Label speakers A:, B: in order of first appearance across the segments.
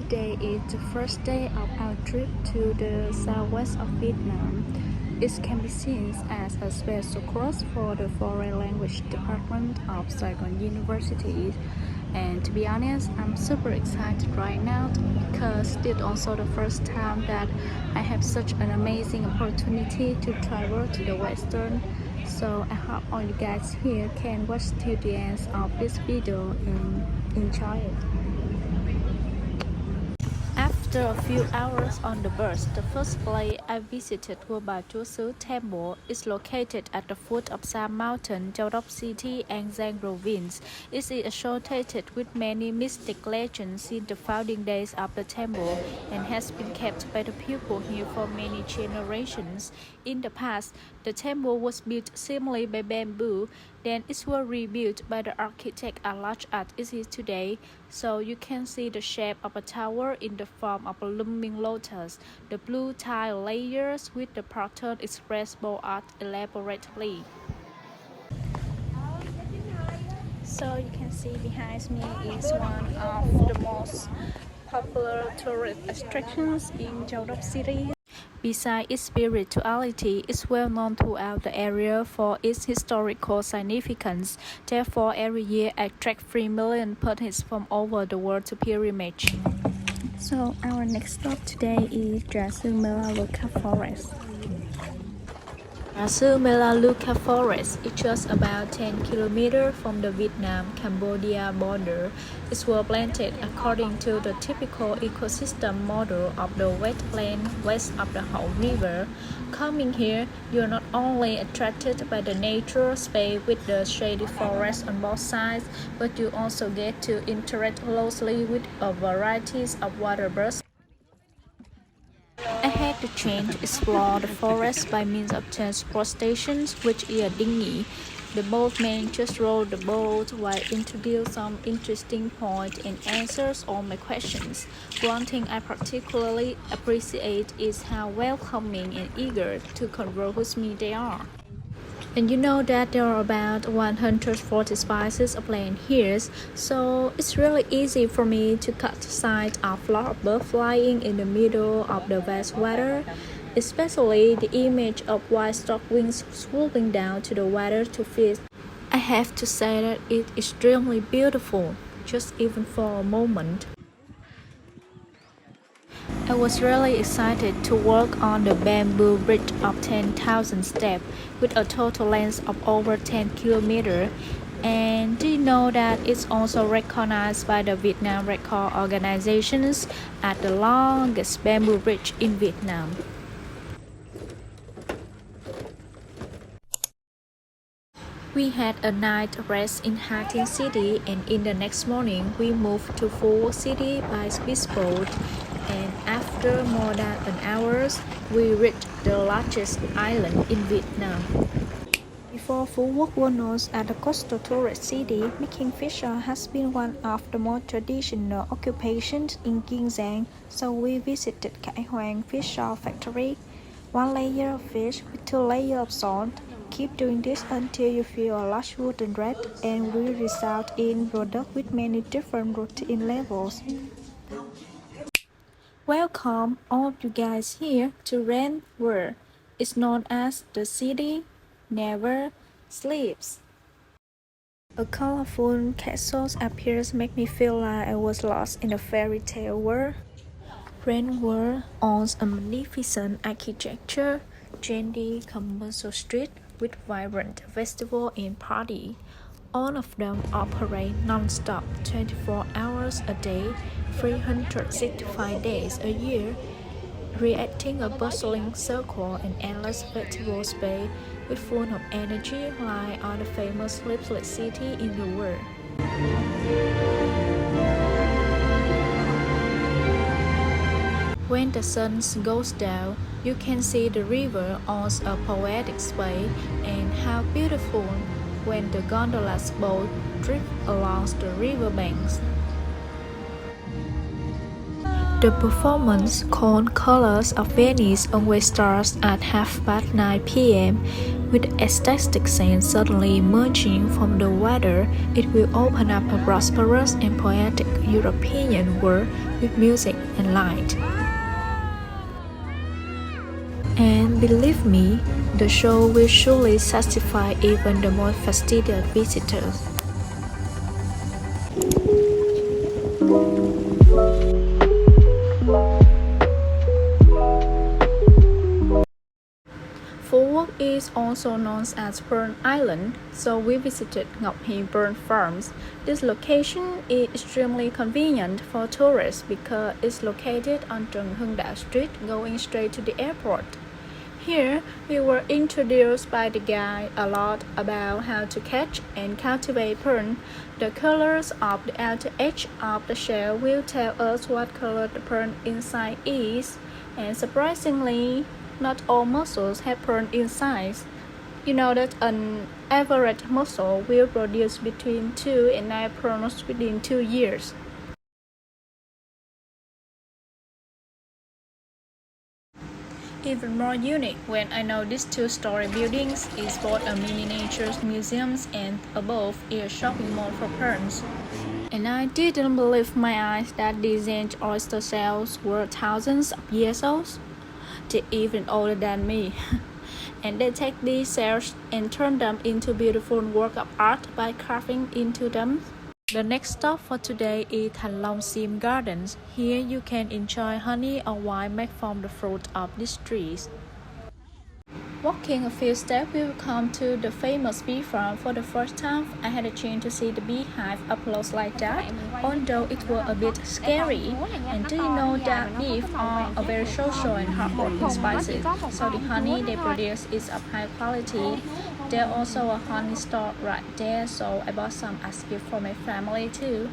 A: Today is the first day of our trip to the southwest of Vietnam. It can be seen as a special course for the foreign language department of Saigon University. And to be honest, I'm super excited right now because it's also the first time that I have such an amazing opportunity to travel to the Western. So I hope all you guys here can watch till the end of this video and enjoy it. After a few hours on the bus, the first place I visited was Ba Chúa Sư Temple. It's located at the foot of Sam Mountain, Châu Đốc City, and Giang Province. It is associated with many mystic legends since the founding days of the temple and has been kept by the people here for many generations. In the past, the temple was built simply by bamboo. Then it was rebuilt by the architect as large as it is today, so you can see the shape of a tower in the form of a looming lotus. The blue tile layers with the pattern express both art elaborately. So you can see behind me is one of the most popular tourist attractions in Châu Đốc City. Besides its spirituality, it's well known throughout the area for its historical significance. Therefore, every year attracts 3 million tourists from over the world to pilgrimage. So our next stop today is Trà Sư Melaleuca Forest. Trà Sư Melaleuca Forest is just about 10 kilometers from the Vietnam-Cambodia border. It was planted according to the typical ecosystem model of the wetland west of the Hậu River. Coming here, you're not only attracted by the natural space with the shady forest on both sides, but you also get to interact closely with a variety of water birds. I had the chance to explore the forest by means of transportation, which is a dinghy. The boatman just rowed the boat while introduced some interesting points and answers all my questions. One thing I particularly appreciate is how welcoming and eager to converse with me they are. And you know that there are about 140 species of plant here, so it's really easy for me to catch sight of a lot of birds flying in the middle of the vast water, especially the image of white storkwings swooping down to the water to feed. I have to say that it's extremely beautiful, just even for a moment. I was really excited to walk on the bamboo bridge of 10,000 steps with a total length of over 10 kilometers. And do you know that it's also recognized by the Vietnam Record Organizations as the longest bamboo bridge in Vietnam? We had a night rest in Ha Tinh City, and in the next morning we moved to Phu City by speedboat. And after more than an hour, we reached the largest island in Vietnam. Before Phu Quoc was known as a coastal tourist city, making fisher has been one of the most traditional occupations in Kiên, so we visited Cải Hoàng Fish Factory. One layer of fish with 2 layers of salt. Keep doing this until you feel a large wooden rat, and will result in product with many different protein levels. Welcome all you guys here to Ren World. It's known as the city never sleeps. A colorful castle appears make me feel like I was lost in a fairy tale world. Ren World owns a magnificent architecture, trendy commercial street with vibrant festival and party. All of them operate non-stop 24 hours a day, 365 days a year, creating a bustling circle and endless festival space with full of energy like all the famous sleepless city in the world. When the sun goes down, you can see the river on a poetic way, and how beautiful when the gondolas boat drift along the riverbanks. The performance called Colors of Venice always starts at 9:30 p.m. With aesthetic sense suddenly emerging from the water, it will open up a prosperous and poetic European world with music and light. And believe me, the show will surely satisfy even the most fastidious visitors. Phu is also known as Pearl Island, so we visited Ngọc Hì Pearl Farms. This location is extremely convenient for tourists because it's located on Trần Hưng Đạo Street going straight to the airport. Here, we were introduced by the guide a lot about how to catch and cultivate pearl. The colors of the outer edge of the shell will tell us what color the pearl inside is, and surprisingly, not all mussels have pearl inside. You know that an average mussel will produce between 2 and 9 pearls within 2 years. Even more unique when I know these two-story buildings is both a miniature museum and above is a shopping mall for pearls. And I didn't believe my eyes that these ancient oyster shells were thousands of years old. They're even older than me. And they take these shells and turn them into beautiful work of art by carving into them. The next stop for today is Thanh Long Sim Gardens. Here you can enjoy honey or wine made from the fruit of these trees. Walking a few steps, we will come to the famous bee farm. For the first time, I had a chance to see the beehive up close like that, although it was a bit scary. And do you know that bees are a very social and hardworking species, so the honey they produce is of high quality. There's also a honey store right there, so I bought some as gift for my family too.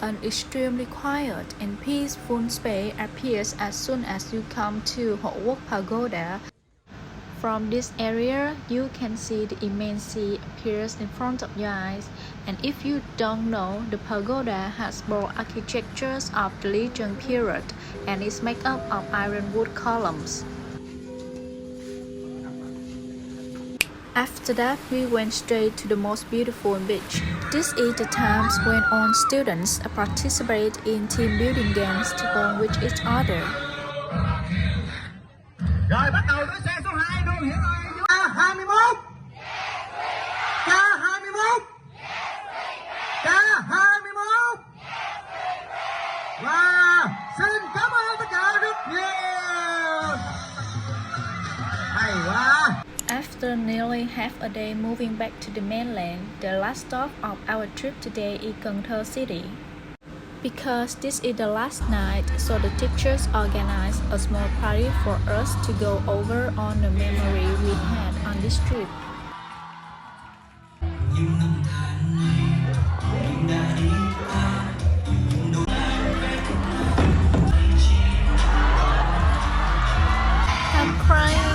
A: An extremely quiet and peaceful space appears as soon as you come to Hộ Quốc Pagoda. From this area, you can see the immense sea appears in front of your eyes. And if you don't know, the pagoda has both architectures of the Legion period and is made up of ironwood columns. After that, we went straight to the most beautiful beach. This is the times when all students participate in team building games to bond with each other.
B: Rồi bắt đầu với xe số 2 luôn hiểu rồi. K21. K21. K21. Wow, xin cảm ơn tất cả rất nhiều. Hay quá.
A: After nearly half a day moving back to the mainland, the last stop of our trip today is Cần Thơ City. Because this is the last night, so the teachers organized a small party for us to go over on the memory we had on this trip. I'm crying.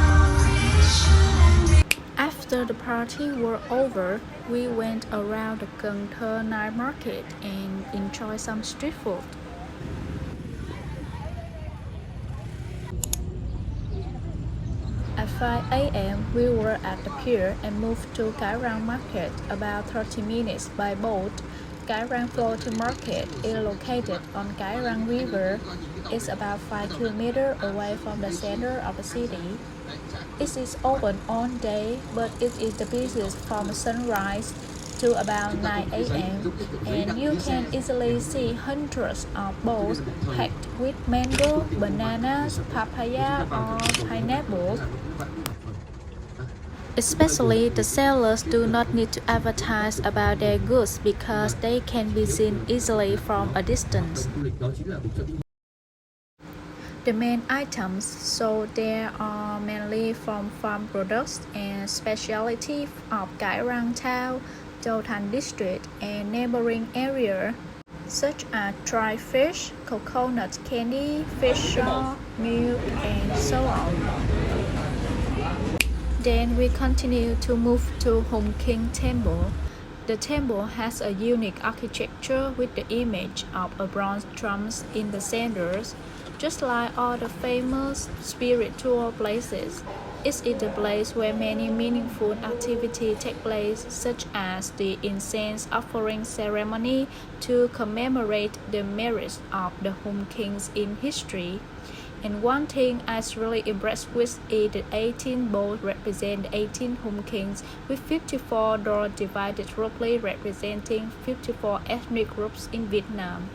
A: After the party were over, we went around the Cần Thơ night market and enjoyed some street food. At 5 a.m., we were at the pier and moved to Cái Răng Market, about 30 minutes by boat. Cái Răng Floating Market is located on Cái Răng River. It's about 5 kilometers away from the center of the city. It is open all day, but it is the busiest from sunrise to about 9 a.m. and you can easily see hundreds of boats packed with mango, bananas, papaya, or pineapples. Especially the sellers do not need to advertise about their goods because they can be seen easily from a distance. The main items sold there are mainly from farm products and specialty of Cái Răng Town, Châu Thành district and neighboring area, such as dried fish, coconut candy, fish sauce, milk, and so on. Then we continue to move to Hùng King Temple. The temple has a unique architecture with the image of a bronze drum in the center. Just like all the famous spiritual places, it is the place where many meaningful activities take place, such as the incense offering ceremony to commemorate the merits of the home kings in history. And one thing I was really impressed with is the 18 bowls represent 18 home kings, with 54 doors divided roughly representing 54 ethnic groups in Vietnam.